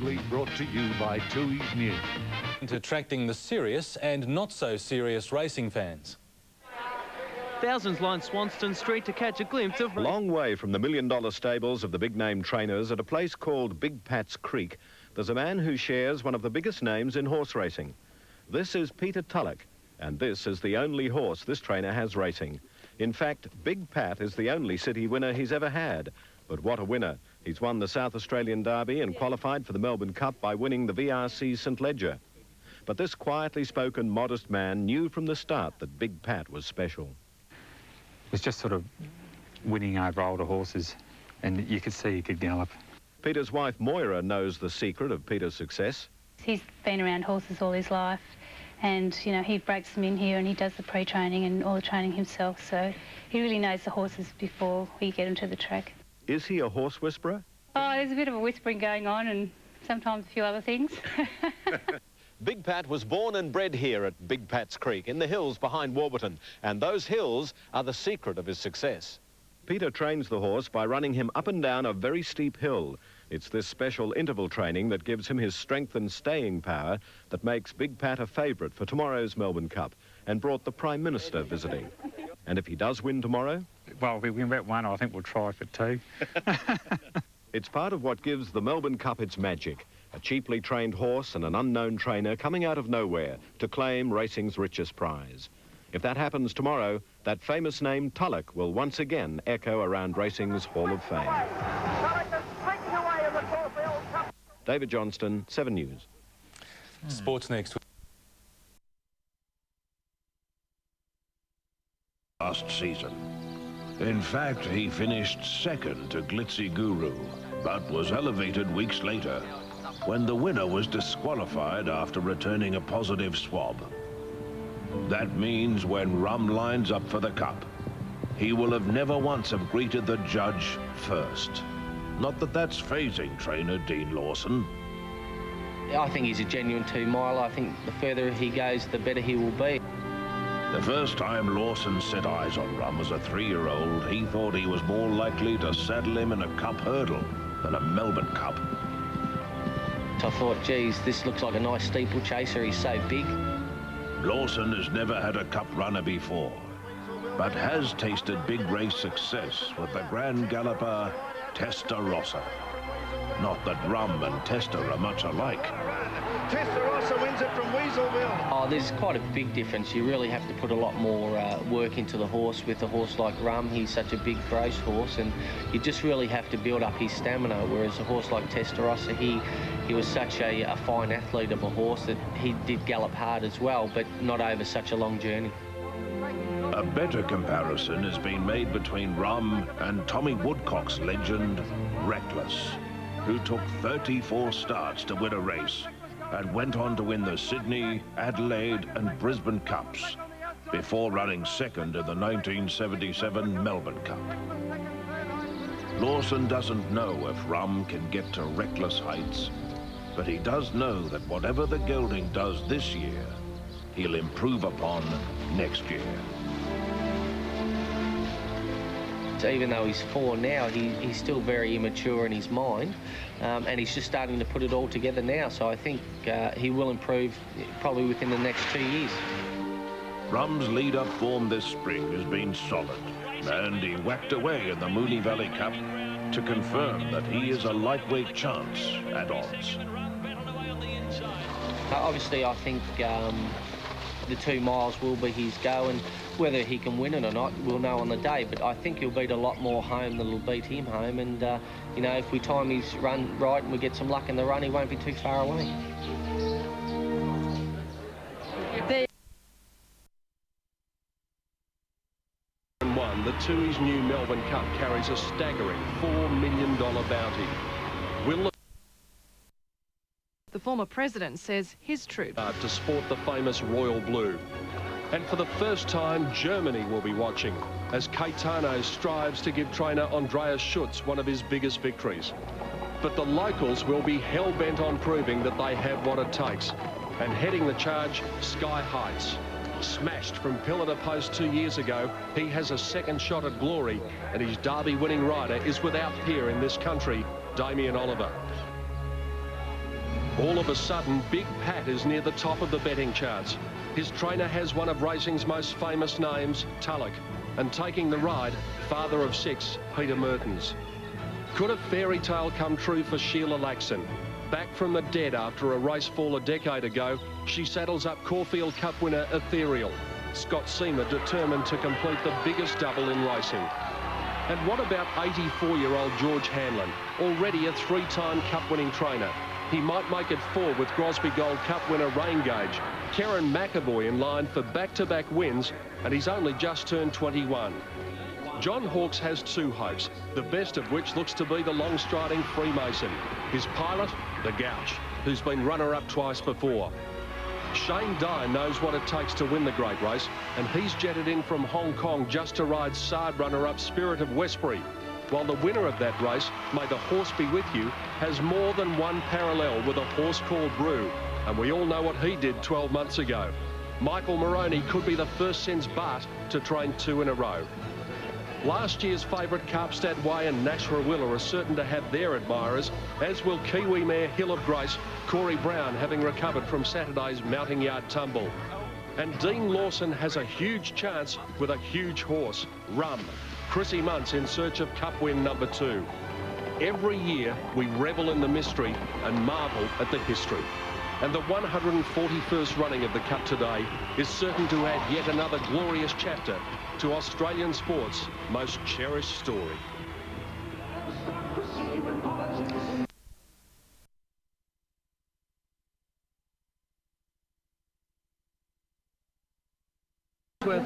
proudly brought to you by TUI's News. Attracting the serious and not so serious racing fans. Thousands line Swanston Street to catch a glimpse of... A long way from the million-dollar stables of the big-name trainers at a place called Big Pat's Creek, there's a man who shares one of the biggest names in horse racing. This is Peter Tulloch, and this is the only horse this trainer has racing. In fact, Big Pat is the only city winner he's ever had. But what a winner. He's won the South Australian Derby and qualified for the Melbourne Cup by winning the VRC St Ledger. But this quietly spoken, modest man knew from the start that Big Pat was special. It was just sort of winning over older horses, and you could see he could gallop. Peter's wife Moira knows the secret of Peter's success. He's been around horses all his life, and you know, he breaks them in here and he does the pre-training and all the training himself, so he really knows the horses before we get them to the track. Is he a horse whisperer? Oh, there's a bit of a whispering going on and sometimes a few other things. Big Pat was born and bred here at Big Pat's Creek in the hills behind Warburton, and those hills are the secret of his success. Peter trains the horse by running him up and down a very steep hill. It's this special interval training that gives him his strength and staying power that makes Big Pat a favourite for tomorrow's Melbourne Cup and brought the Prime Minister visiting. And if he does win tomorrow? Well, if we win about one, I think we'll try for two. It's part of what gives the Melbourne Cup its magic. A cheaply trained horse and an unknown trainer coming out of nowhere to claim racing's richest prize. If that happens tomorrow, that famous name Tulloch will once again echo around racing's Hall of Fame. David Johnston, 7 News. Sports next. Last season. In fact, he finished second to Glitzy Guru, but was elevated weeks later when the winner was disqualified after returning a positive swab. That means when Rum lines up for the Cup, he will have never once have greeted the judge first. Not that that's phasing trainer Dean Lawson. I think he's a genuine two-miler. I think the further he goes, the better he will be. The first time Lawson set eyes on Rum as a 3-year-old, he thought he was more likely to saddle him in a Cup hurdle than a Melbourne Cup. I thought, geez, this looks like a nice steeplechaser. He's so big. Lawson has never had a Cup runner before, but has tasted big race success with the Grand Galloper Testarossa. Not that Rum and Testa are much alike. Testarossa wins it from Weaselville. Oh, there's quite a big difference. You really have to put a lot more work into the horse. With a horse like Rum, he's such a big gross horse, and you just really have to build up his stamina, whereas a horse like Testarossa, he was such a fine athlete of a horse that he did gallop hard as well, but not over such a long journey. A better comparison has been made between Rum and Tommy Woodcock's legend, Reckless, who took 34 starts to win a race and went on to win the Sydney, Adelaide and Brisbane Cups before running second in the 1977 Melbourne Cup. Lawson doesn't know if Rum can get to Reckless heights, but he does know that whatever the gelding does this year, he'll improve upon next year. Even though he's 4 now, he's still very immature in his mind, and he's just starting to put it all together now. So I think he will improve probably within the next 2 years. Rum's lead-up form this spring has been solid, and he whacked away in the Moonee Valley Cup to confirm that he is a lightweight chance at odds. Obviously, I think the 2 miles will be his go, and whether he can win it or not, we'll know on the day. But I think he'll beat a lot more home than will beat him home. And, you know, if we time his run right and we get some luck in the run, he won't be too far away. The TUI's new Melbourne Cup carries a staggering $4 million bounty. The former president says his troop to sport the famous Royal Blue. And for the first time, Germany will be watching as Caetano strives to give trainer Andreas Schutz one of his biggest victories. But the locals will be hell-bent on proving that they have what it takes. And heading the charge, Sky Heights. Smashed from pillar to post 2 years ago, he has a second shot at glory, and his Derby winning rider is without peer in this country, Damien Oliver. All of a sudden, Big Pat is near the top of the betting charts. His trainer has one of racing's most famous names, Tulloch, and taking the ride, father of 6, Peter Mertens. Could a fairy tale come true for Sheila Laxon? Back from the dead after a race fall a decade ago, she saddles up Caulfield Cup winner Ethereal. Scott Seamer determined to complete the biggest double in racing. And what about 84-year-old George Hanlon, already a 3-time Cup-winning trainer? He might make it 4 with Grosby Gold Cup winner Rain Gauge. Karen McAvoy in line for back-to-back wins, and he's only just turned 21. John Hawkes has 2 hopes, the best of which looks to be the long-striding Freemason. His pilot, the Gouch, who's been runner-up twice before. Shane Dye knows what it takes to win the great race, and he's jetted in from Hong Kong just to ride Sard runner-up Spirit of Westbury, while the winner of that race, May the Horse Be With You, has more than one parallel with a horse called Brew, and we all know what he did 12 months ago. Michael Moroney could be the first since Bart to train 2 in a row. Last year's favourite Carpstad Way and Nashrawilla are certain to have their admirers, as will Kiwi mare Hill of Grace, Corey Brown having recovered from Saturday's mounting yard tumble. And Dean Lawson has a huge chance with a huge horse, Rum. Chrissy Muntz in search of Cup win number 2. Every year we revel in the mystery and marvel at the history. And the 141st running of the Cup today is certain to add yet another glorious chapter to Australian sport's most cherished story.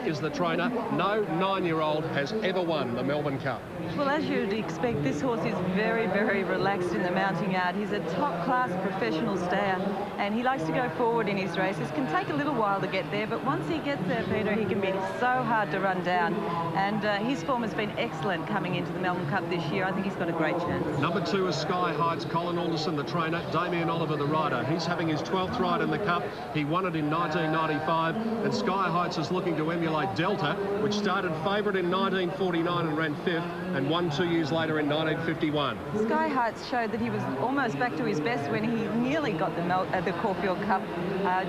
Is the trainer. No 9-year-old has ever won the Melbourne Cup. Well, as you'd expect, this horse is very, very relaxed in the mounting yard. He's a top-class professional stayer, and he likes to go forward in his races. Can take a little while to get there, but once he gets there, Peter, he can be so hard to run down. And his form has been excellent coming into the Melbourne Cup this year. I think he's got a great chance. Number 2 is Sky Heights. Colin Alderson, the trainer. Damien Oliver, the rider. He's having his 12th ride in the Cup. He won it in 1995, and Sky Heights is looking to emulate Delta, which started favourite in 1949 and ran 5th, and won 2 years later in 1951. Sky Heights showed that he was almost back to his best when he nearly got the Caulfield Cup,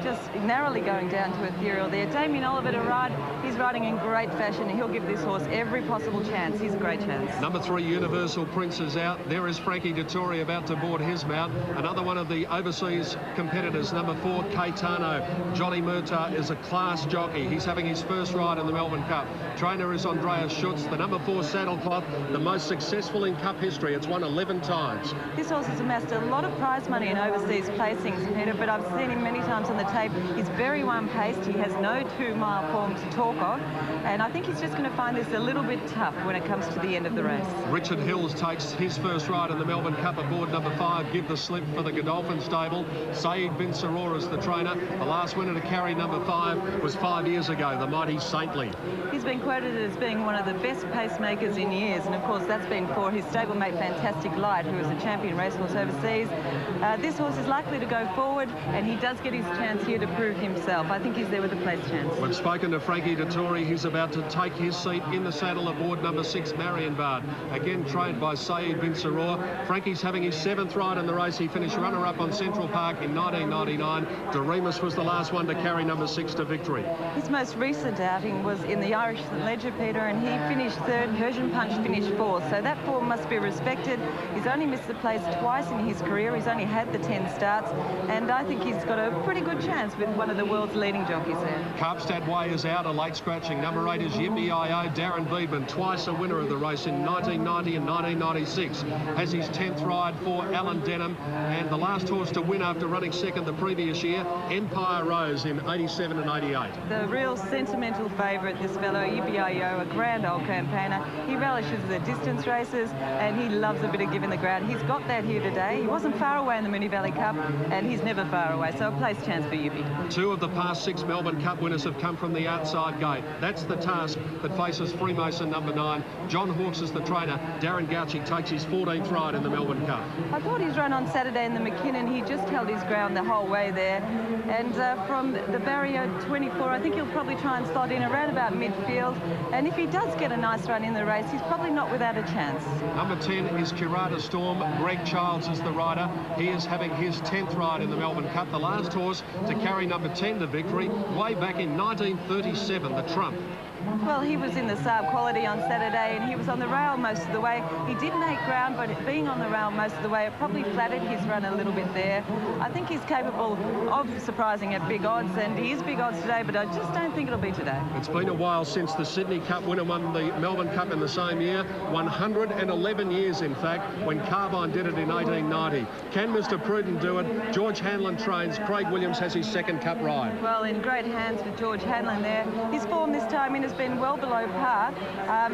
just narrowly going down to Ethereal there. Damien Oliver to ride. He's riding in great fashion. He'll give this horse every possible chance. He's a great chance. Number 3, Universal Prince is out. There is Frankie Dettori about to board his mount. Another one of the overseas competitors, number 4, Caetano. Johnny Murtagh is a class jockey. He's having his first ride in the Melbourne Cup. Trainer is Andreas Schutz, the number 4 Saddlecloth, the most successful in Cup history. It's won 11 times. This horse has amassed a lot of prize money in overseas placings, Peter, but I've seen him many times on the tape. He's very one-paced. He has no 2-mile form to talk of, and I think he's just going to find this a little bit tough when it comes to the end of the race. Richard Hills takes his first ride in the Melbourne Cup aboard number 5, Give the Slip for the Godolphin stable. Saeed bin Saror is the trainer. The last winner to carry number 5 was 5 years ago, the mighty Saintly. He's been quoted as being one of the best pacemakers in years, and of course that's been for his stablemate Fantastic Light, who is a champion racehorse overseas. This horse is likely to go forward, and he does get his chance here to prove himself. I think he's there with a place chance. We've spoken to Frankie Dettori. He's about to take his seat in the saddle aboard number 6, Marion Bard, again trained by Saeed bin Saror. Frankie's having his 7th ride in the race. He finished runner-up on Central Park in 1999. Doremus was the last one to carry number 6 to victory. His most recent outing was in the Irish Ledger, Peter, and he finished 3rd. Persian Punch finished 4th, so that form must be respected. He's only missed the place twice in his career. He's only had the 10 starts, and I think he's got a pretty good chance with one of the world's leading jockeys there. Carpstad Way is out, a late scratching. Number 8 is Yippee I.O. Darren Beedman, twice a winner of the race in 1990 and 1996. Has his 10th ride for Alan Denham, and the last horse to win after running 2nd the previous year, Empire Rose in 87 and 88. The real sentimental favourite, this fellow, Yippee I.O., a grand old campaigner. He relishes the distance races, and he loves a bit of giving the ground. He's got that here today. He wasn't far away in the Moonee Valley Cup, and he's never far away, so a place chance for Yippee. 2 of the past 6 Melbourne Cup winners have come from the outside gate. That's the task that faces Freemason number 9. John Hawkes is the trainer. Darren Gouchy takes his 14th ride in the Melbourne Cup. I thought his run on Saturday in the McKinnon, he just held his ground the whole way there. And from the barrier 24, I think he'll probably try and slot in around about midfield, and if he does get a nice run in the race, he's probably not without a chance. Number 10 is Curata Storm. Greg Childs is the rider. He is having his 10th ride in the Melbourne Cup, the last horse to carry number 10 to victory way back in 1937, the Trump. Well, he was in the Saab quality on Saturday, and he was on the rail most of the way. He did make ground, but being on the rail most of the way, it probably flattered his run a little bit there. I think he's capable of surprising at big odds, and he is big odds today, but I just don't think it'll be today. It's been a while since the Sydney Cup winner won the Melbourne Cup in the same year. 111 years, in fact, when Carbine did it in 1890. Can Mr. Prudent do it? George Hanlon trains. Craig Williams has his second Cup ride. Well, in great hands with George Hanlon there. His form this time in has been well below par.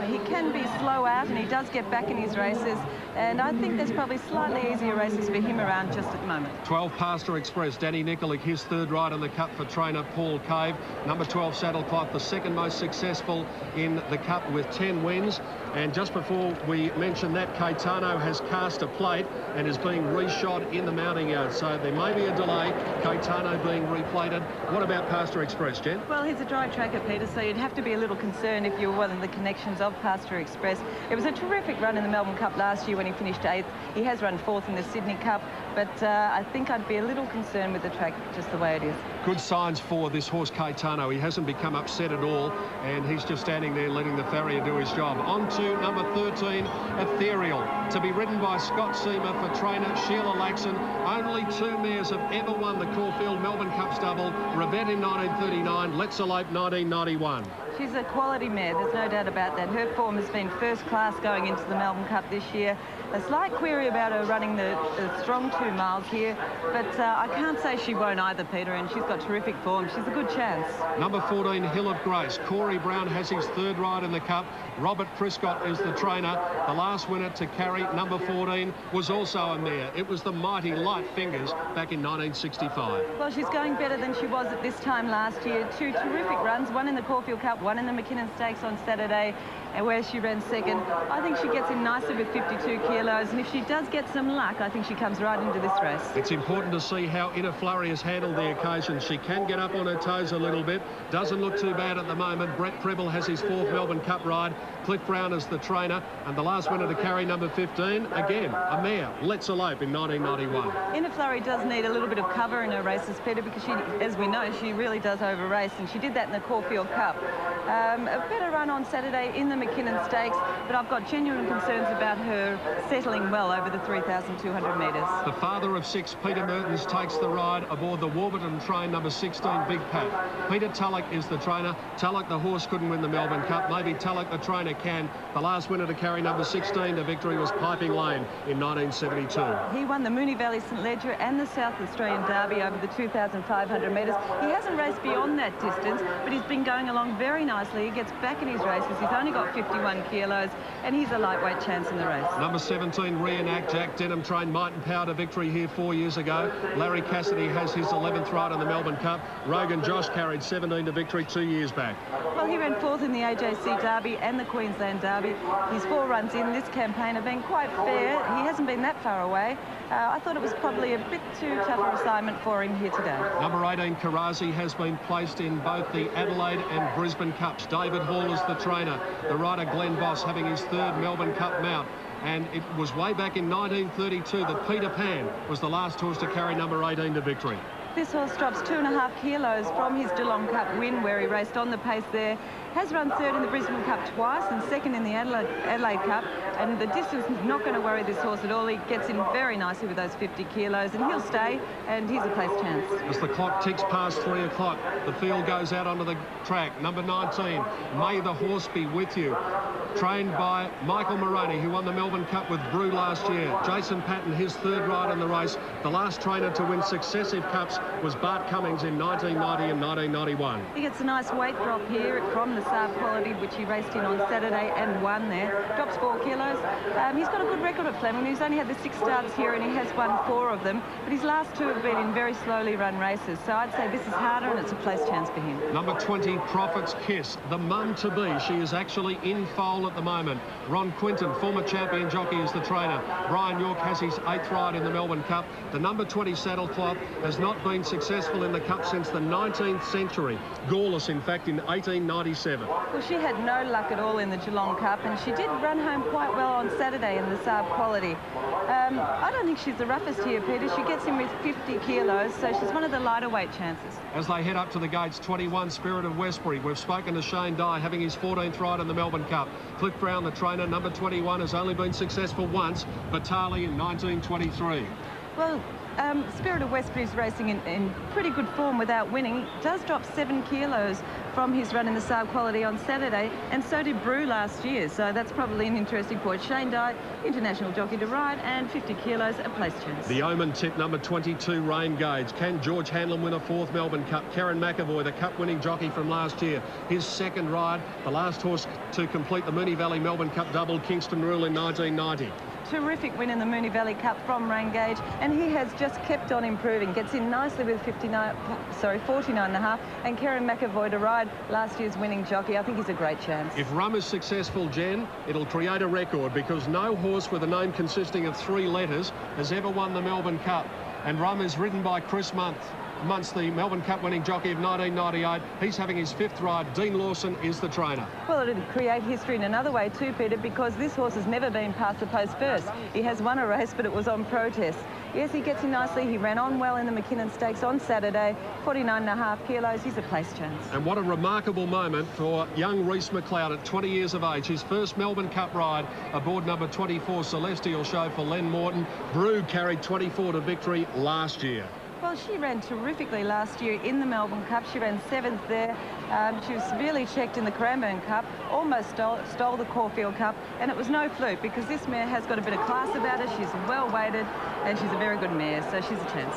He can be slow out, and he does get back in his races, and I think there's probably slightly easier races for him around just at the moment. 12 Pastor Express, Danny Nikolic, his third ride in the Cup for trainer Paul Cave. Number 12 Saddlecloth, the second most successful in the Cup with 10 wins. And just before we mention that, Caetano has cast a plate and is being reshod in the mounting yard, so there may be a delay. Caetano being replated. What about Pastor Express, Jen? Well, he's a dry tracker, Peter, so you'd have to be a little concerned if you were one of the connections of Pastor Express. It was a terrific run in the Melbourne Cup last year when he finished 8th. He has run 4th in the Sydney Cup, but I think I'd be a little concerned with the track just the way it is. Good signs for this horse Caetano. He hasn't become upset at all, and he's just standing there letting the farrier do his job. On to number 13, Ethereal, to be ridden by Scott Seamer for trainer Sheila Laxon. Only 2 mares have ever won the Caulfield Melbourne Cup double. Revette in 1939, Let's Elope 1991. She's a quality mare, there's no doubt about that. Her form has been first class going into the Melbourne Cup this year. A slight query about her running the strong 2 miles here, but I can't say she won't either, Peter, and she's got terrific form. She's a good chance. Number 14, Hill of Grace. Corey Brown has his third ride in the Cup. Robert Prescott is the trainer. The last winner to carry number 14 was also a mare. It was the mighty Light Fingers back in 1965. Well, she's going better than she was at this time last year. 2 terrific runs, one in the Caulfield Cup, one in the McKinnon Stakes on Saturday, where she ran second. I think she gets in nicely with 52 kilos, and if she does get some luck, I think she comes right into this race. It's important to see how Inner Flurry has handled the occasion. She can get up on her toes a little bit. Doesn't look too bad at the moment. Brett Preble has his 4th Melbourne Cup ride. Cliff Brown is the trainer, and the last winner to carry number 15, again, a mare, Let's Elope in 1991. Inner Flurry does need a little bit of cover in her races, Peter, because she, as we know, she really does over-race, and she did that in the Caulfield Cup. A better run on Saturday in the McKinnon Stakes, but I've got genuine concerns about her settling well over the 3,200 metres. The father of 6, Peter Mertens, takes the ride aboard the Warburton train, number 16, Big Pat. Peter Tulloch is the trainer. Tulloch, the horse, couldn't win the Melbourne Cup. Maybe Tulloch, the trainer, can. The last winner to carry number 16 to victory was Piping Lane in 1972. He won the Moonee Valley St Leger and the South Australian Derby over the 2,500 metres. He hasn't raced beyond that distance, but he's been going along very nicely. He gets back in his races. He's only got 51 kilos, and he's a lightweight chance in the race. Number 17, Reenact. Jack Denham trained Might and Power to victory here 4 years ago. Larry Cassidy has his 11th ride in the Melbourne Cup. Rogan Josh carried 17 to victory 2 years back. Well, he ran 4th in the AJC Derby and the Queensland Derby. His 4 runs in this campaign have been quite fair. He hasn't been that far away. I thought it was probably a bit too tough an assignment for him here today. Number 18, Karazi, has been placed in both the Adelaide and Brisbane Cups. David Hall is the trainer. The rider Glenn Boss having his 3rd Melbourne Cup mount. And it was way back in 1932 that Peter Pan was the last horse to carry number 18 to victory. This horse drops 2.5 kilos from his Geelong Cup win, where he raced on the pace there. Has run 3rd in the Brisbane Cup twice and 2nd in the Adelaide Cup, and the distance is not going to worry this horse at all. He gets in very nicely with those 50 kilos, and he'll stay, and he's a place chance. As the clock ticks past 3 o'clock, the field goes out onto the track. Number 19, May the Horse Be With You, trained by Michael Moroney, who won the Melbourne Cup with Brew last year. Jason Patton, his 3rd ride in the race. The last trainer to win successive cups was Bart Cummings in 1990 and 1991. He gets a nice weight drop here from the Saab quality, which he raced in on Saturday and won there. Drops 4 kilos. He's got a good record at Fleming. He's only had the 6 starts here and he has won 4 of them, but his last 2 have been in very slowly run races, so I'd say this is harder and it's a place chance for him. Number 20, Prophet's Kiss, the mum-to-be. She is actually in foal travel at the moment. Ron Quinton, former champion jockey, is the trainer. Brian York has his 8th ride in the Melbourne Cup. The number 20 saddle club has not been successful in the Cup since the 19th century. Goreless, in fact, in 1897. Well, she had no luck at all in the Geelong Cup, and she did run home quite well on Saturday in the Saab quality. I don't think she's the roughest here, Peter. She gets in with 50 kilos, so she's one of the lighter weight chances. As they head up to the gates, 21, Spirit of Westbury. We've spoken to Shane Dye, having his 14th ride in the Melbourne Cup. Cliff Brown, the trainer, number 21, has only been successful once, Batali in 1923. Well, Spirit of Westbury's racing in pretty good form without winning. He does drop 7 kilos from his run in the Saab quality on Saturday, and so did Brew last year, so that's probably an interesting point. Shane Dye, international jockey to ride, and 50 kilos, a place chance. The Omen tip, number 22, Rain Gauge. Can George Hanlon win a 4th Melbourne Cup? Karen McAvoy, the Cup-winning jockey from last year, his 2nd ride, the last horse to complete the Moonee Valley Melbourne Cup double, Kingston Rule, in 1990. Terrific win in the Moonee Valley Cup from Rain Gauge, and he has just kept on improving. Gets in nicely with 49.5, and Karen McAvoy to ride, last year's winning jockey. I think he's a great chance. If Rum is successful, Jen, it'll create a record, because no horse with a name consisting of 3 letters has ever won the Melbourne Cup. And Rum is ridden by Chris Muntz, the Melbourne Cup winning jockey of 1998. He's having his 5th ride. Dean Lawson is the trainer. Well, it'll create history in another way too, Peter, because this horse has never been past the post first. He has won a race, but it was on protest. Yes, he gets in nicely. He ran on well in the McKinnon Stakes on Saturday. 49.5 kilos. He's a place chance. And what a remarkable moment for young Reece McLeod at 20 years of age. His first Melbourne Cup ride aboard number 24, Celestial Show, for Len Morton. Brew carried 24 to victory last year. Well, she ran terrifically last year in the Melbourne Cup. She ran 7th there. She was severely checked in the Cranbourne Cup, almost stole the Caulfield Cup, and it was no fluke, because this mare has got a bit of class about her. She's well weighted, and she's a very good mare, so she's a chance.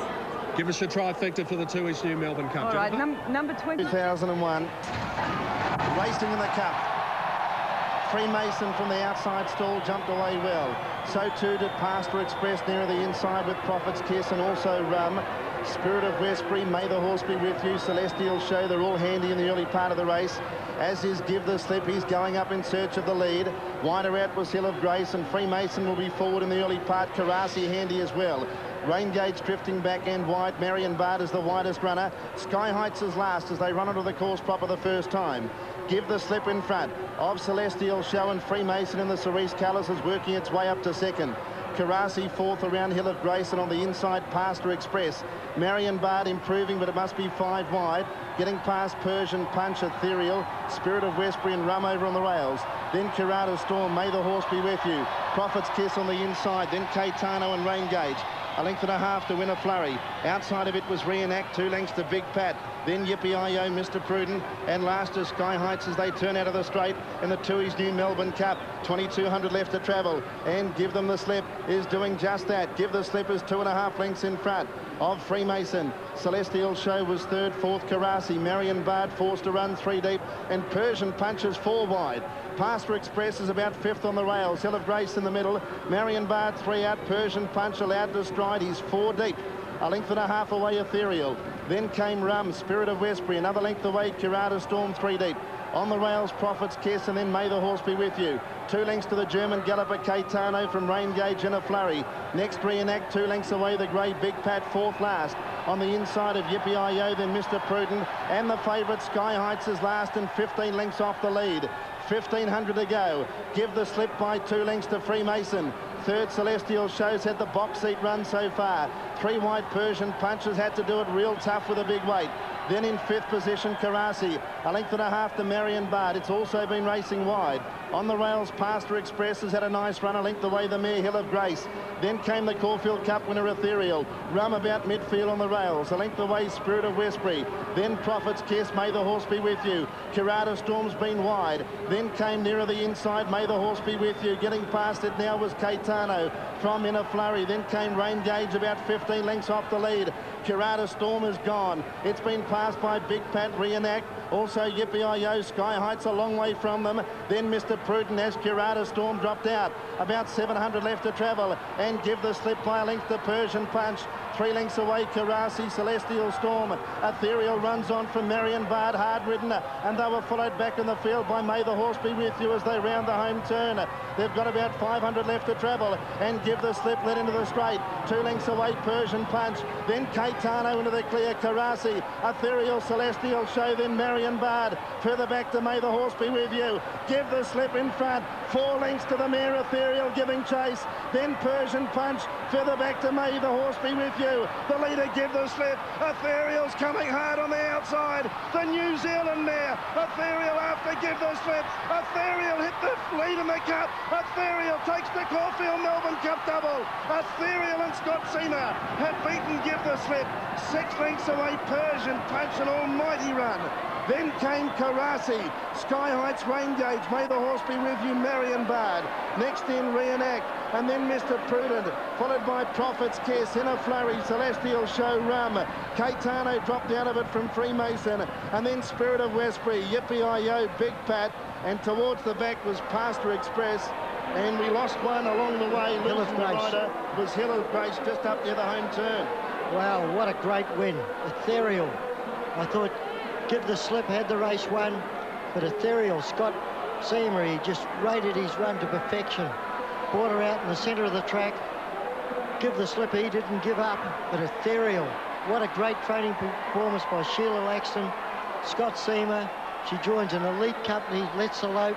Give us your trifecta for the 2 East New Melbourne Cup. All right, number 20. 2001, racing in the Cup. Freemason from the outside stall jumped away well. So too did Pastor Express nearer the inside with Prophet's Kiss, and also Rum. Spirit of Westbury, May the Horse Be With You, Celestial Show, they're all handy in the early part of the race. As is Give the Slip, he's going up in search of the lead. Wider out was Hill of Grace, and Freemason will be forward in the early part. Karasi handy as well. Rain Gauge drifting back and wide. Marion Bard is the widest runner. Sky Heights is last as they run onto the course proper the first time. Give the Slip in front of Celestial Show, and Freemason in the Cerise colours is working its way up to 2nd. Karasi 4th around Hill of Grace, and on the inside Pastor Express. Marion Bard improving, but it must be 5 wide. Getting past Persian Punch, Ethereal, Spirit of Westbury, and Rum over on the rails. Then Karata Storm, May the Horse Be With You. Prophet's Kiss on the inside. Then Caetano and Rain Gauge. 1.5 to win a flurry. Outside of it was Reenact, 2 lengths to Big Pat. Then Yippee-I-Yo, Mr. Prudent, and last is Sky Heights as they turn out of the straight in the 2 East New Melbourne Cup. 2,200 left to travel, and Give Them the Slip is doing just that. Give the Slip is 2.5 lengths in front of Freemason. Celestial Show was 3rd, 4th Karasi. Marion Bard forced to run 3 deep, and Persian Punch is 4 wide. Pastor Express is about 5th on the rails. Hill of Grace in the middle. Marion Bard 3 out. Persian Punch allowed to stride. He's 4 deep. 1.5 away Ethereal. Then came Rum, Spirit of Westbury. Another length away Karata Storm 3 deep. On the rails, Prophet's Kiss, and then May the Horse Be With You. 2 lengths to the German galloper Caetano from Rain Gauge in a flurry. Next Reenact 2 lengths away the grey Big Pat 4th last. On the inside of Yippee-I-Yo, then Mr. Prudent, and the favourite Sky Heights is last and 15 lengths off the lead. 1,500 to go. Give the Slip by 2 lengths to Freemason. 3rd Celestial Show's had the box seat run so far. 3 wide Persian Punches had to do it real tough with a big weight. Then in 5th position, Karasi. 1.5 to Marion Bard. It's also been racing wide. On the rails, Pastor Express has had a nice run. A length away, the mare Hill of Grace. Then came the Caulfield Cup winner, Ethereal. Rum about midfield on the rails. A length away, Spirit of Westbury. Then Prophet's Kiss, May the Horse Be With You. Karata Storm's been wide. Then came nearer the inside, May the Horse Be With You. Getting past it now was Caetano from In a Flurry. Then came Rain Gauge about 15 lengths off the lead. Karata Storm is gone. It's been passed by Big Pat Reenact. Also Yippee-I-Yo, Sky Heights a long way from them. Then Mr. Prudent as Karata Storm dropped out. About 700 left to travel, and Give the Slip by a length to Persian Punch. 3 lengths away, Karasi, Celestial Storm. Ethereal runs on from Marion Bard, hard ridden, and they were followed back in the field by May the Horse Be With You as they round the home turn. They've got about 500 left to travel, and Give the Slip led into the straight. 2 lengths away, Persian Punch, then Caetano into the clear, Karasi, Ethereal, Celestial Show, then Marion Bard. Further back to May the Horse Be With You. Give the Slip in front, 4 lengths to the mare, Ethereal giving chase, then Persian Punch. Further back to May the Horse Be With You. The leader, Give the Slip. Ethereal's coming hard on the outside. The New Zealand mare, Ethereal after Give the Slip. Ethereal hit the lead in the cup. Ethereal takes the Caulfield Melbourne Cup double. Ethereal and Scott Seamer have beaten Give the Slip. 6 lengths away, Persian Punch, an almighty run. Then came Karasi, Sky Heights Rain Gauge, May the Horse Be With You, Marion Bard. Next in Reenact, and then Mr. Prudent, followed by Prophet's Kiss, in a flurry, Celestial Show Rum. Caetano dropped out of it from Freemason, and then Spirit of Westbury, Yippee-I-Yo, Big Pat, and towards the back was Pastor Express. And we lost one along the way. Hill of Grace. Rider was Hill of Grace, just up near the home turn. Wow, what a great win. Ethereal. I thought Give the Slip had the race won, but Ethereal, Scott Seamer, he just rated his run to perfection. Brought her out in the centre of the track. Give the Slip, he didn't give up, but Ethereal, what a great training performance by Sheila Laxton. Scott Seamer, she joins an elite company, Let's Elope.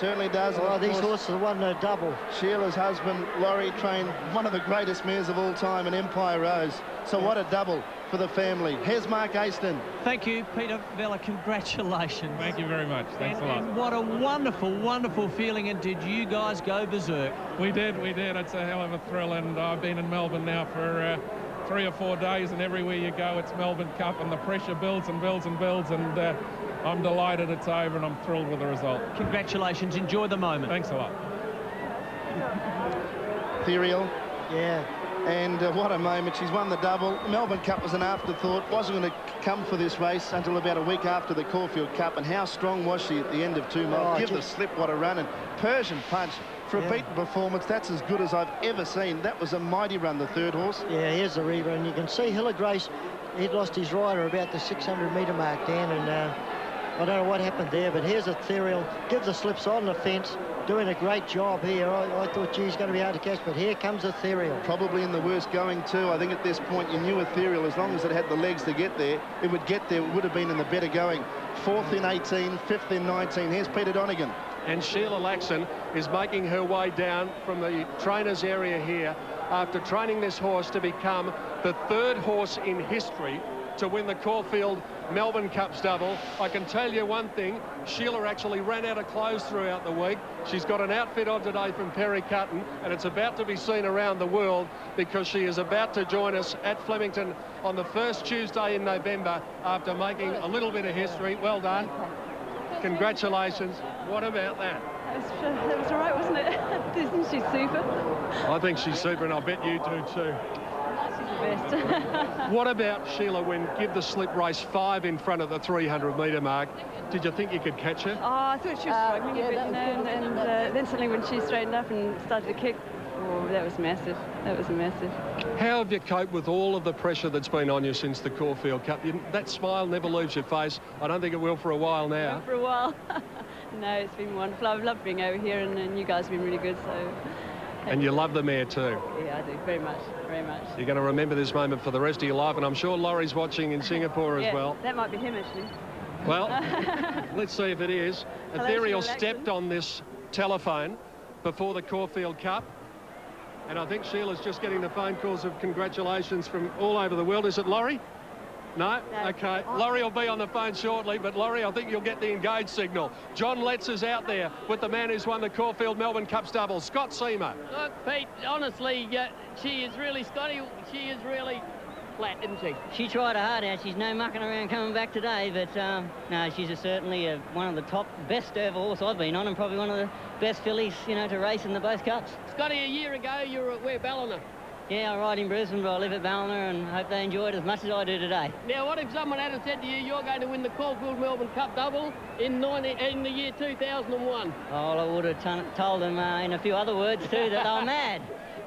Certainly does. Oh, these horses have won no double. Sheila's husband, Laurie, trained one of the greatest mares of all time in Empire Rose. So what a double for the family. Here's Mark Aston. Thank you, Peter Vella. Congratulations. Thank you very much. Thanks a lot. And what a wonderful, wonderful feeling. And did you guys go berserk? We did. It's a hell of a thrill. And I've been in Melbourne now for 3 or 4 days. And everywhere you go, it's Melbourne Cup. And the pressure builds and builds and builds. And I'm delighted it's over, and I'm thrilled with the result. Congratulations. Enjoy the moment. Thanks a lot. Ethereal. Yeah. And what a moment. She's won the double. Melbourne Cup was an afterthought. Wasn't going to come for this race until about a week after the Caulfield Cup. And how strong was she at the end of 2 miles? Give the Slip, what a run. And Persian Punch, for a beaten performance, that's as good as I've ever seen. That was a mighty run, the third horse. Yeah, here's the rerun. You can see Hill of Grace, he'd lost his rider about the 600-metre mark, Dan, and I don't know what happened there, but here's Ethereal. Give the Slips on the fence, doing a great job here. I thought, gee, he's going to be hard to catch, but here comes Ethereal. Probably in the worst going too. I think at this point you knew Ethereal, as long as it had the legs to get there, it would get there. It would have been in the better going. 4th in 18, 5th in 19. Here's Peter Donegan. And Sheila Laxton is making her way down from the trainers area here after training this horse to become the 3rd horse in history to win the Caulfield Melbourne Cups double. I can tell you one thing, Sheila actually ran out of clothes throughout the week. She's got an outfit on today from Perry Cutton, and it's about to be seen around the world because she is about to join us at Flemington on the first Tuesday in November after making a little bit of history. Well done. Congratulations. What about that? That was all right, wasn't it? Isn't she super? I think she's super, and I bet you do too. She's the best. What about Sheila when Give the Slip race 5 in front of the 300-metre mark? Did you think you could catch her? Oh, I thought she was struggling a bit, and then suddenly when she straightened up and started to kick, oh, that was massive. That was massive. How have you coped with all of the pressure that's been on you since the Caulfield Cup? That smile never leaves your face. I don't think it will for a while now. For a while. No, it's been wonderful. I've loved being over here, and you guys have been really good, so... And you love the mare too. Yeah, I do, very much, very much. You're going to remember this moment for the rest of your life, and I'm sure Laurie's watching in Singapore as well. That might be him, actually. Well, let's see if it is. Ethereal stepped on this telephone before the Caulfield Cup, and I think Sheila's just getting the phone calls of congratulations from all over the world. Is it Laurie? No? OK. Laurie will be on the phone shortly, but Laurie, I think you'll get the engage signal. John Letts is out there with the man who's won the Caulfield Melbourne Cups double, Scott Seamer. Look, Pete, honestly, she is really, Scotty, she is really flat, isn't she? She tried her heart out. She's no mucking around coming back today, but no, she's certainly one of the top, best ever horse I've been on, and probably one of the best fillies, you know, to race in the both cups. Scotty, a year ago, you were at Ballina. Yeah, I ride in Brisbane, but I live at Ballina and hope they enjoy it as much as I do today. Now, what if someone had said to you, you're going to win the Caulfield Melbourne Cup double in the year 2001? Oh, well, I would have told them in a few other words too that they were mad.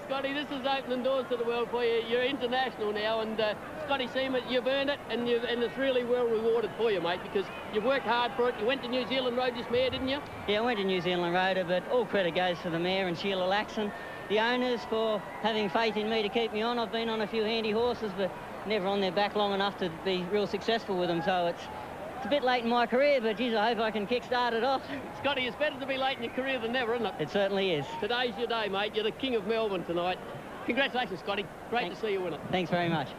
Scotty, this is opening doors to the world for you. You're international now, and Scotty Seaman, you've earned it, and it's really well rewarded for you, mate, because you've worked hard for it. You went to New Zealand, rode this mare, didn't you? Yeah, I went to New Zealand, rode her, but all credit goes to the mare and Sheila Laxon, the owners, for having faith in me to keep me on. I've been on a few handy horses, but never on their back long enough to be real successful with them, so it's a bit late in my career, but geez, I hope I can kick-start it off. Scotty, it's better to be late in your career than never, isn't it? It certainly is. Today's your day, mate. You're the king of Melbourne tonight. Congratulations, Scotty. Great to see you win it. Thanks very much.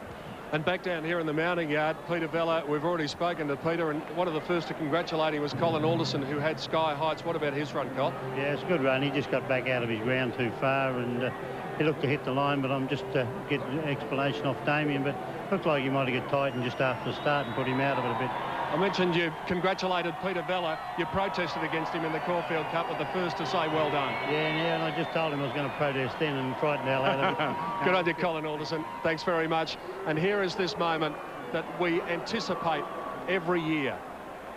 And back down here in the mounting yard, Peter Vella, we've already spoken to Peter, and one of the first to congratulate him was Colin Alderson, who had Sky Heights. What about his run, Col? Yeah, it's a good run. He just got back out of his ground too far, and he looked to hit the line, but I'm just getting an explanation off Damien, but looked like he might have got tightened just after the start and put him out of it a bit. I mentioned you congratulated Peter Vella. You protested against him in the Caulfield Cup, but the first to say well done. Yeah, and I just told him I was going to protest then and frightened the hell out of him. Good on you, Colin Alderson. Thanks very much. And here is this moment that we anticipate every year.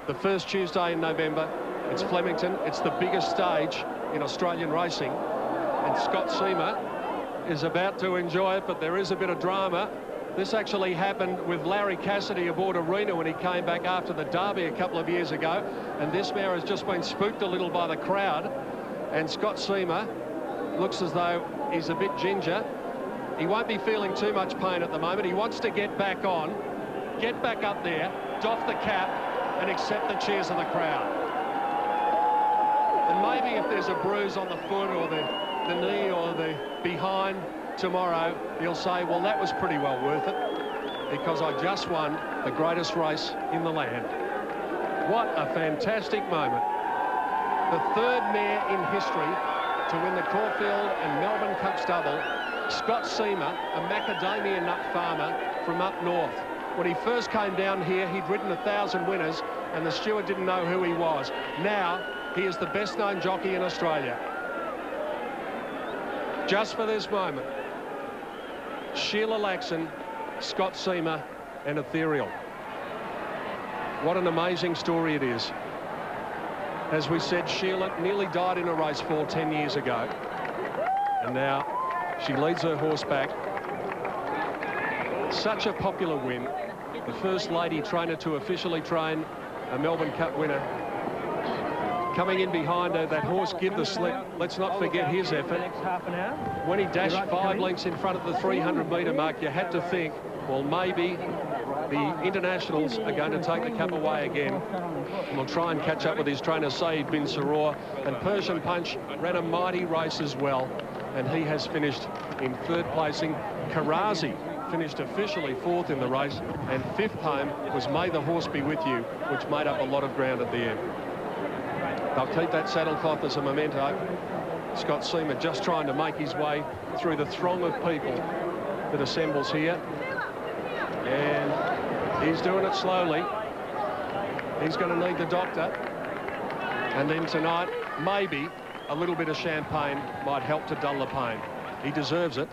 The first Tuesday in November, it's Flemington. It's the biggest stage in Australian racing. And Scott Seamer is about to enjoy it, but there is a bit of drama. This actually happened with Larry Cassidy aboard Arena when he came back after the Derby a couple of years ago, and this mare has just been spooked a little by the crowd, and Scott Seamer looks as though he's a bit ginger. He won't be feeling too much pain at the moment. He wants to get back on, get back up there, doff the cap and accept the cheers of the crowd. And maybe if there's a bruise on the foot or the knee or the behind tomorrow, he'll say, well, that was pretty well worth it because I just won the greatest race in the land. What a fantastic moment. The third mare in history to win the Caulfield and Melbourne Cup stubble, Scott Seamer, a macadamia nut farmer from up north. When he first came down here, he'd ridden 1,000 winners and the steward didn't know who he was. Now, he is the best-known jockey in Australia. Just for this moment, Sheila Laxon, Scott Seamer and Ethereal. What an amazing story it is. As we said, Sheila nearly died in a race fall 10 years ago. And now she leads her horse back. Such a popular win. The first lady trainer to officially train a Melbourne Cup winner. Coming in behind her, that horse Give the Slip. Let's not forget his effort. When he dashed 5 lengths in front of the 300-metre mark, you had to think, well, maybe the internationals are going to take the cup away again. And we'll try and catch up with his trainer, Saeed bin Saror. And Persian Punch ran a mighty race as well. And he has finished in 3rd placing. Karazi finished officially 4th in the race. And 5th home was May the Horse Be With You, which made up a lot of ground at the end. They'll keep that saddlecloth as a memento. Scott Seamer just trying to make his way through the throng of people that assembles here. And he's doing it slowly. He's going to need the doctor. And then tonight, maybe a little bit of champagne might help to dull the pain. He deserves it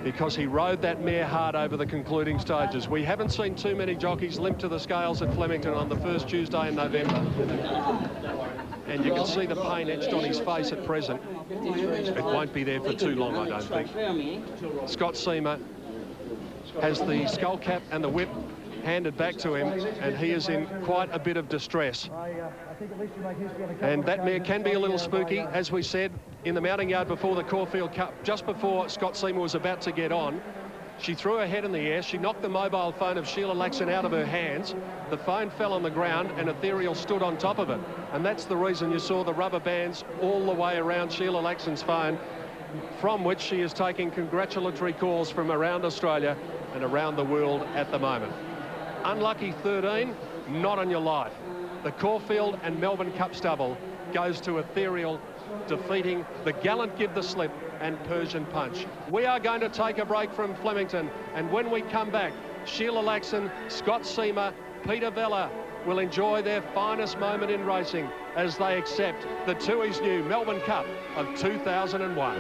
because he rode that mare hard over the concluding stages. We haven't seen too many jockeys limp to the scales at Flemington on the first Tuesday in November. And you can see the pain etched on his face at present. It won't be there for too long, I don't think. Scott Seamer has the skull cap and the whip handed back to him, and he is in quite a bit of distress. And that mare can be a little spooky, as we said, in the mounting yard before the Caulfield Cup, just before Scott Seamer was about to get on. She threw her head in the air. She knocked the mobile phone of Sheila Laxon out of her hands. The phone fell on the ground and Ethereal stood on top of it. And that's the reason you saw the rubber bands all the way around Sheila Laxon's phone, from which she is taking congratulatory calls from around Australia and around the world at the moment. Unlucky 13, not on your life. The Caulfield and Melbourne Cup stubble goes to Ethereal, defeating the gallant Give the Slip and Persian Punch. We are going to take a break from Flemington, and when we come back, Sheila Laxon, Scott Seamer, Peter Vella will enjoy their finest moment in racing as they accept the Tui's new Melbourne Cup of 2001.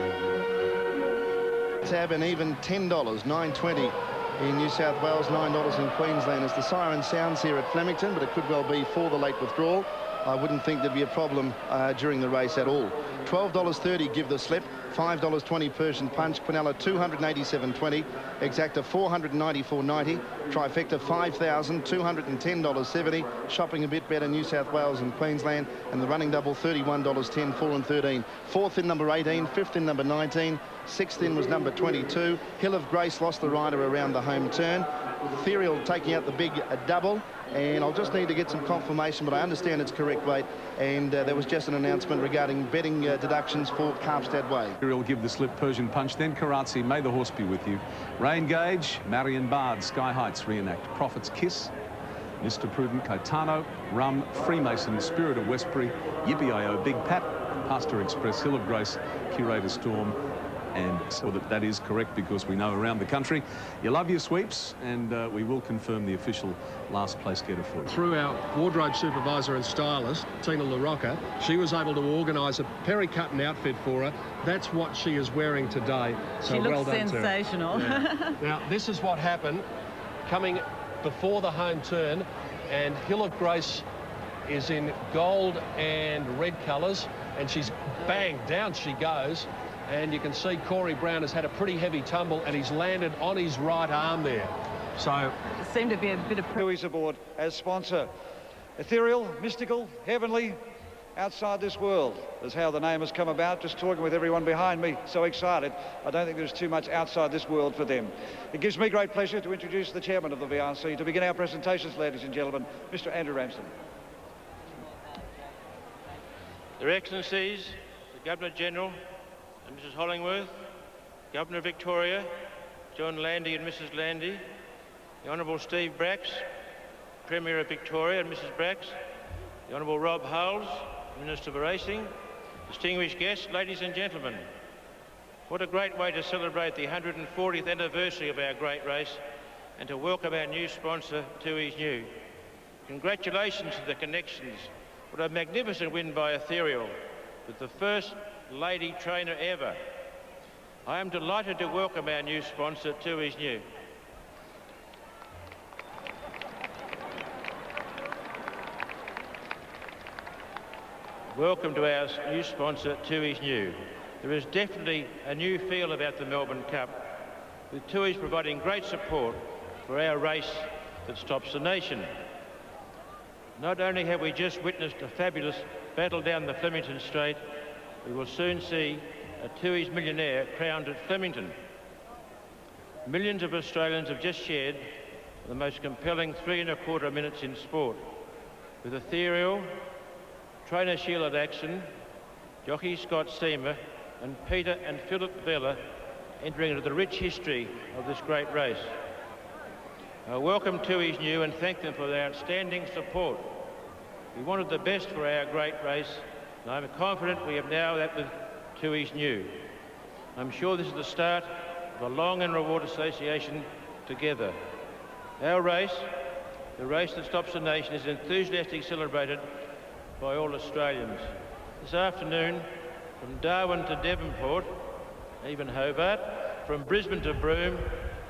Tab and even $10, $9.20 in New South Wales, $9 in Queensland as the siren sounds here at Flemington, but it could well be for the late withdrawal. I wouldn't think there'd be a problem during the race at all. $12.30 Give the Slip, $5.20 Persian Punch, Quinella $287.20, Exacta $494.90, Trifecta $5,210.70, shopping a bit better New South Wales and Queensland, and the running double $31.10, 4 and 13. Fourth in number 18, fifth in number 19, sixth in was number 22. Hill of Grace lost the rider around the home turn. Ethereal taking out the big double, and I'll just need to get some confirmation, but I understand it's correct weight, and there was just an announcement regarding betting deductions for Carpstad Way. Ethereal Give the Slip, Persian Punch, then Karachi, May the Horse Be With You, Rain Gauge, Marion Bard, Sky Heights reenact, Prophet's Kiss, Mr. Prudent, Caetano, Rum, Freemason, Spirit of Westbury, Yippee-I-O, Big Pat, Pastor Express, Hill of Grace, Curator Storm, and so that is correct, because we know around the country you love your sweeps, and we will confirm the official last place getter for you. Through our wardrobe supervisor and stylist, Tina LaRocca, she was able to organise a Perry Cutton outfit for her. That's what she is wearing today. So she looks well done sensational. to her. Yeah. Now, this is what happened coming before the home turn, and Hill of Grace is in gold and red colours, and she's bang, down she goes. And you can see Corey Brown has had a pretty heavy tumble, and he's landed on his right arm there. So it seemed to be a bit of... Who's aboard as sponsor. Ethereal, mystical, heavenly, outside this world is how the name has come about. Just talking with everyone behind me, so excited. I don't think there's too much outside this world for them. It gives me great pleasure to introduce the chairman of the VRC to begin our presentations, ladies and gentlemen, Mr. Andrew Ramsden. Your Excellencies, the Governor-General, and Mrs. Hollingworth, Governor of Victoria, John Landy and Mrs. Landy, the Honourable Steve Bracks, Premier of Victoria and Mrs. Bracks, the Honourable Rob Hulls, Minister for Racing, distinguished guests, ladies and gentlemen. What a great way to celebrate the 140th anniversary of our great race and to welcome our new sponsor, Tui's New. Congratulations to the Connections. What a magnificent win by Ethereal, with the first lady trainer ever. I am delighted to welcome our new sponsor, Tui's New. Welcome to our new sponsor, Tui's New. There is definitely a new feel about the Melbourne Cup, with Tui's providing great support for our race that stops the nation. Not only have we just witnessed a fabulous battle down the Flemington Straight, we will soon see a Tui's millionaire crowned at Flemington. Millions of Australians have just shared the most compelling 3 1/4 minutes in sport, with Ethereal, trainer Sheila Daxon, jockey Scott Seamer, and Peter and Philip Vella entering into the rich history of this great race. I welcome Tui's New and thank them for their outstanding support. We wanted the best for our great race, and I'm confident we have now that with Tui's New. I'm sure this is the start of a long and rewarded association together. Our race, the race that stops the nation, is enthusiastically celebrated by all Australians. This afternoon, from Darwin to Devonport, even Hobart, from Brisbane to Broome,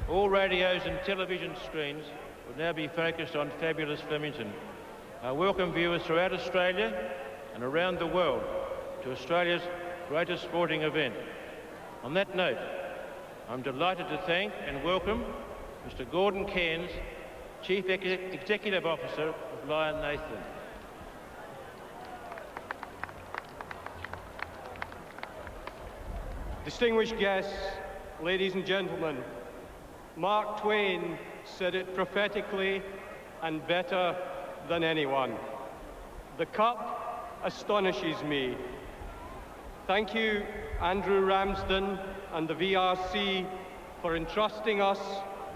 all radios and television screens will now be focused on fabulous Flemington. I welcome viewers throughout Australia and around the world to Australia's greatest sporting event. On that note, I'm delighted to thank and welcome Mr. Gordon Cairns, Chief Executive Officer of Lion Nathan. Distinguished guests, ladies and gentlemen, Mark Twain said it prophetically and better than anyone. The Cup astonishes me. Thank you, Andrew Ramsden and the VRC, for entrusting us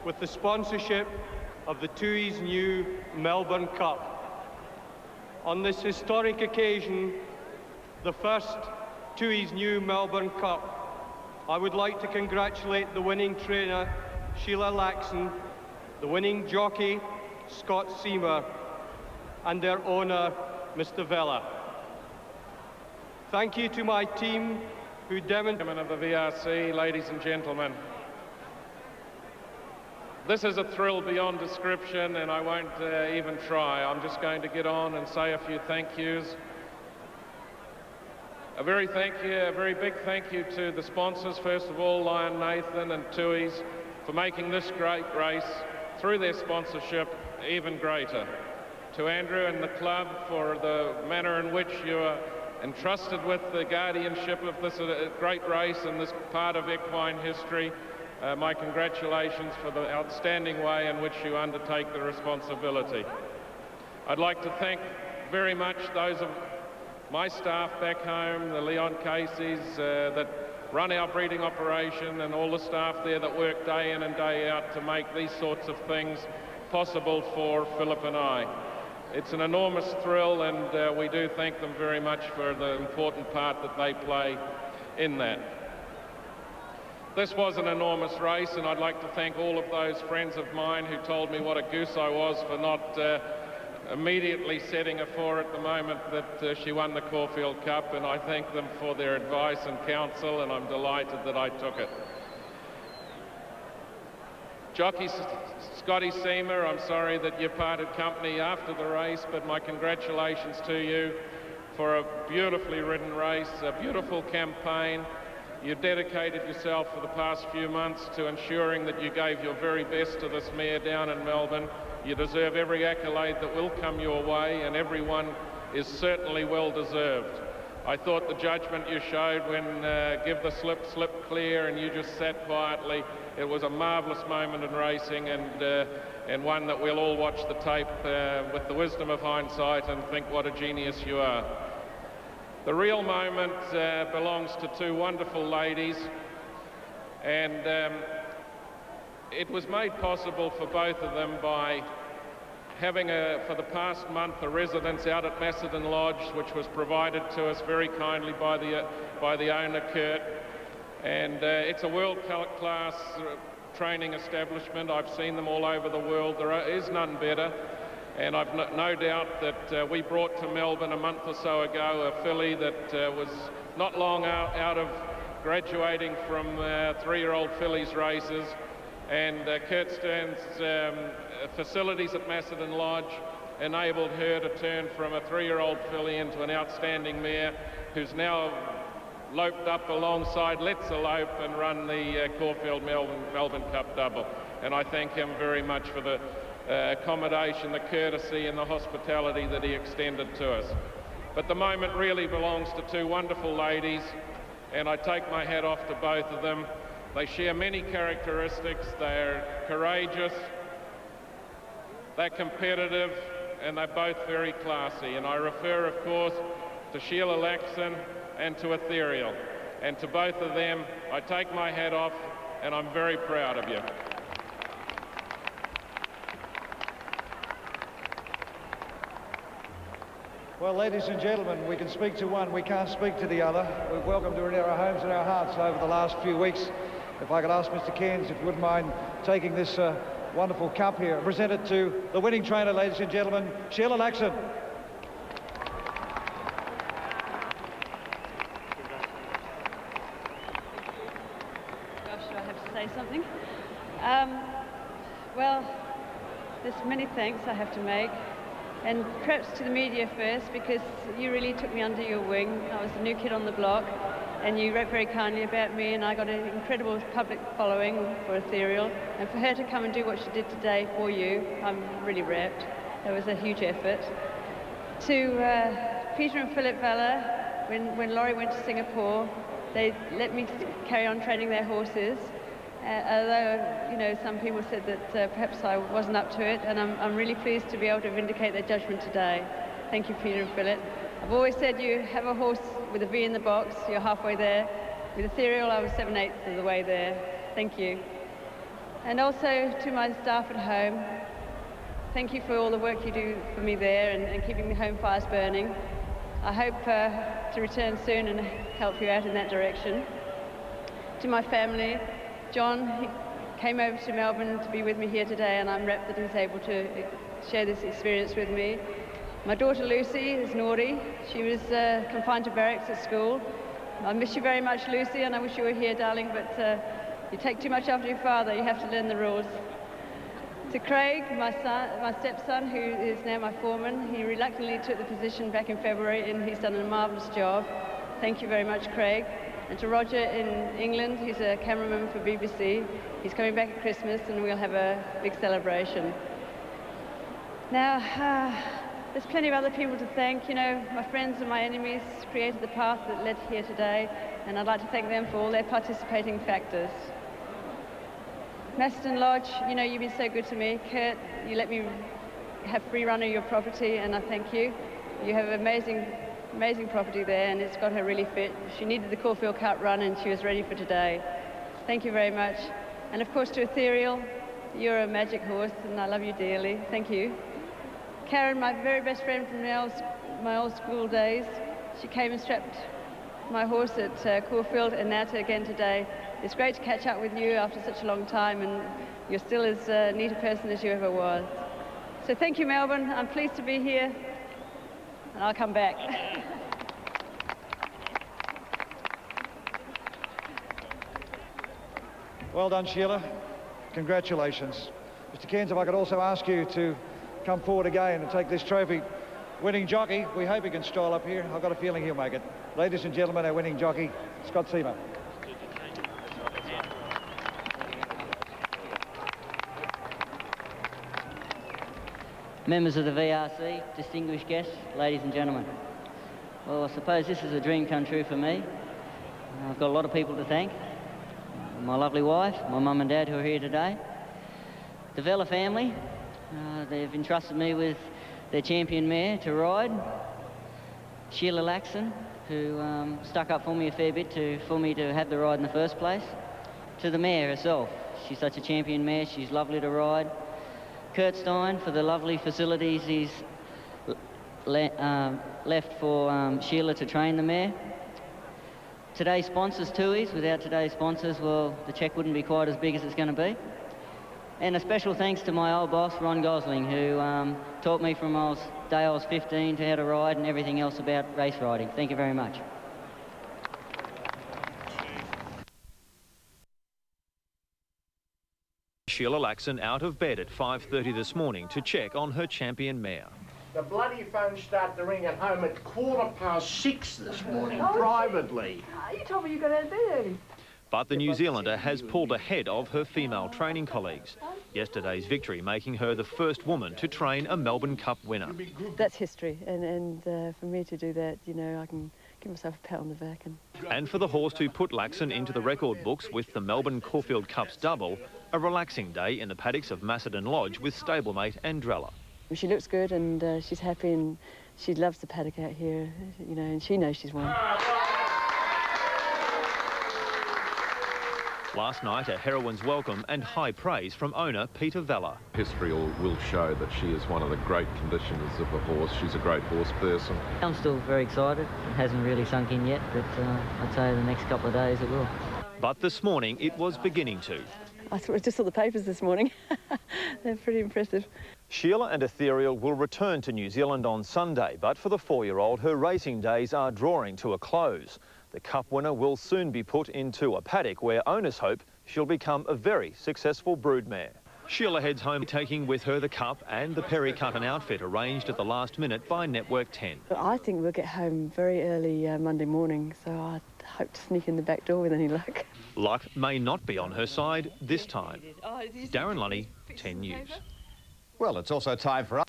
with the sponsorship of the Tui's New Melbourne Cup. On this historic occasion, the first Tui's New Melbourne Cup, I would like to congratulate the winning trainer, Sheila Laxon, the winning jockey, Scott Seamer, and their owner, Mr. Vella. Thank you to my team who demonstrated... of the VRC, ladies and gentlemen. This is a thrill beyond description, and I won't even try. I'm just going to get on and say a few thank yous. A very big thank you to the sponsors, first of all, Lion Nathan and Tui's, for making this great race, through their sponsorship, even greater. To Andrew and the club for the manner in which you are entrusted with the guardianship of this great race and this part of equine history. My congratulations for the outstanding way in which you undertake the responsibility. I'd like to thank very much those of my staff back home, the Leon Caseys that run our breeding operation, and all the staff there that work day in and day out to make these sorts of things possible for Philip and I. It's an enormous thrill, and we do thank them very much for the important part that they play in that. This was an enormous race, and I'd like to thank all of those friends of mine who told me what a goose I was for not immediately setting her for at the moment that she won the Caulfield Cup, and I thank them for their advice and counsel, and I'm delighted that I took it. Jockey Scotty Seamer, I'm sorry that you parted company after the race, but my congratulations to you for a beautifully ridden race, a beautiful campaign. You dedicated yourself for the past few months to ensuring that you gave your very best to this mare down in Melbourne. You deserve every accolade that will come your way, and everyone is certainly well deserved. I thought the judgment you showed when give the slip clear, and you just sat quietly. It was a marvellous moment in racing, and one that we'll all watch the tape with the wisdom of hindsight and think what a genius you are. The real moment belongs to two wonderful ladies, and it was made possible for both of them by having, for the past month, a residence out at Macedon Lodge, which was provided to us very kindly by the owner, Kurt. And it's a world-class training establishment. I've seen them all over the world. There is none better. And I've no doubt that we brought to Melbourne a month or so ago a filly that was not long out of graduating from 3-year-old fillies races. And Kurt Stern's facilities at Macedon Lodge enabled her to turn from a 3-year-old filly into an outstanding mare who's now loped up alongside Let's Elope and run the Caulfield Melbourne Cup double. And I thank him very much for the accommodation, the courtesy and the hospitality that he extended to us. But the moment really belongs to two wonderful ladies, and I take my hat off to both of them. They share many characteristics. They're courageous, they're competitive, and they're both very classy. And I refer, of course, to Sheila Laxon and to Ethereal. And to both of them, I take my hat off, and I'm very proud of you. Well, ladies and gentlemen, we can speak to one, we can't speak to the other. We've welcomed her into our homes and our hearts over the last few weeks. If I could ask Mr. Cairns if you wouldn't mind taking this wonderful cup here and present it to the winning trainer, ladies and gentlemen, Sheila Laxon. Gosh, do I have to say something? Well, there's many thanks I have to make. And perhaps to the media first, because you really took me under your wing. I was a new kid on the block, and you wrote very kindly about me, and I got an incredible public following for Ethereal. And for her to come and do what she did today for you, I'm really rapt. It was a huge effort. To Peter and Philip Vella, when Laurie went to Singapore, they let me carry on training their horses. Although, you know, some people said that perhaps I wasn't up to it, and I'm really pleased to be able to vindicate their judgment today. Thank you, Peter and Philip. I've always said you have a horse with a V in the box, you're halfway there. With Ethereal, I was 7/8 of the way there. Thank you. And also to my staff at home, thank you for all the work you do for me there and keeping the home fires burning. I hope to return soon and help you out in that direction. To my family, John, he came over to Melbourne to be with me here today, and I'm rapt that he's able to share this experience with me. My daughter Lucy is naughty. She was confined to barracks at school. I miss you very much, Lucy, and I wish you were here, darling, but you take too much after your father. You have to learn the rules. To Craig, my stepson, who is now my foreman, he reluctantly took the position back in February and he's done a marvellous job. Thank you very much, Craig. And to Roger in England, he's a cameraman for BBC. He's coming back at Christmas and we'll have a big celebration. Now, there's plenty of other people to thank. You know, my friends and my enemies created the path that led here today, and I'd like to thank them for all their participating factors. Macedon Lodge, you know, you've been so good to me. Kurt, you let me have free run of your property, and I thank you. You have amazing property there, and it's got her really fit. She needed the Caulfield Cup run, and she was ready for today. Thank you very much. And of course to Ethereal, you're a magic horse, and I love you dearly. Thank you. Karen, my very best friend from my old school days, she came and strapped my horse at Caulfield, and now again today. It's great to catch up with you after such a long time, and you're still as neat a person as you ever was. So thank you, Melbourne. I'm pleased to be here, and I'll come back. Well done, Sheila. Congratulations. Mr. Cairns, if I could also ask you to come forward again and take this trophy. Winning jockey, we hope he can style up here. I've got a feeling he'll make it. Ladies and gentlemen, our winning jockey, Scott Seamer. Members of the VRC, distinguished guests, ladies and gentlemen. Well, I suppose this is a dream come true for me. I've got a lot of people to thank. My lovely wife, my mum and dad who are here today. The Vella family, they've entrusted me with their champion mare to ride. Sheila Laxon, who stuck up for me a fair bit for me to have the ride in the first place. To the mare herself, she's such a champion mare, she's lovely to ride. Kurt Stein for the lovely facilities he's left for Sheila to train the mare. Today's sponsors, Tui's. Without today's sponsors, well, the cheque wouldn't be quite as big as it's going to be. And a special thanks to my old boss, Ron Gosling, who taught me from the day I was 15 to how to ride and everything else about race riding. Thank you very much. Sheila Laxon out of bed at 5:30 this morning to check on her champion mare. The bloody phone started to ring at home at 6:15 this morning, privately. You told me you got out of bed early. But the New Zealander has pulled ahead of her female training colleagues. Yesterday's victory making her the first woman to train a Melbourne Cup winner. That's history, and for me to do that, you know, I can give myself a pat on the back. And for the horse to put Laxon into the record books with the Melbourne Caulfield Cup's double, a relaxing day in the paddocks of Macedon Lodge with stablemate Andrella. She looks good, and she's happy, and she loves the paddock out here, you know, and she knows she's won. Last night, a heroine's welcome and high praise from owner Peter Vella. History will show that she is one of the great conditioners of a horse. She's a great horse person. I'm still very excited. It hasn't really sunk in yet, but I'd say the next couple of days it will. But this morning, it was beginning to. I just saw the papers this morning. They're pretty impressive. Sheila and Ethereal will return to New Zealand on Sunday, but for the 4-year-old, her racing days are drawing to a close. The Cup winner will soon be put into a paddock where owners hope she'll become a very successful broodmare. Sheila heads home taking with her the Cup and the Perry Cutton outfit arranged at the last minute by Network 10. I think we'll get home very early Monday morning, so I hope to sneak in the back door with any luck. Luck may not be on her side this time. Darren Lunny, 10 News. Well, it's also time for us.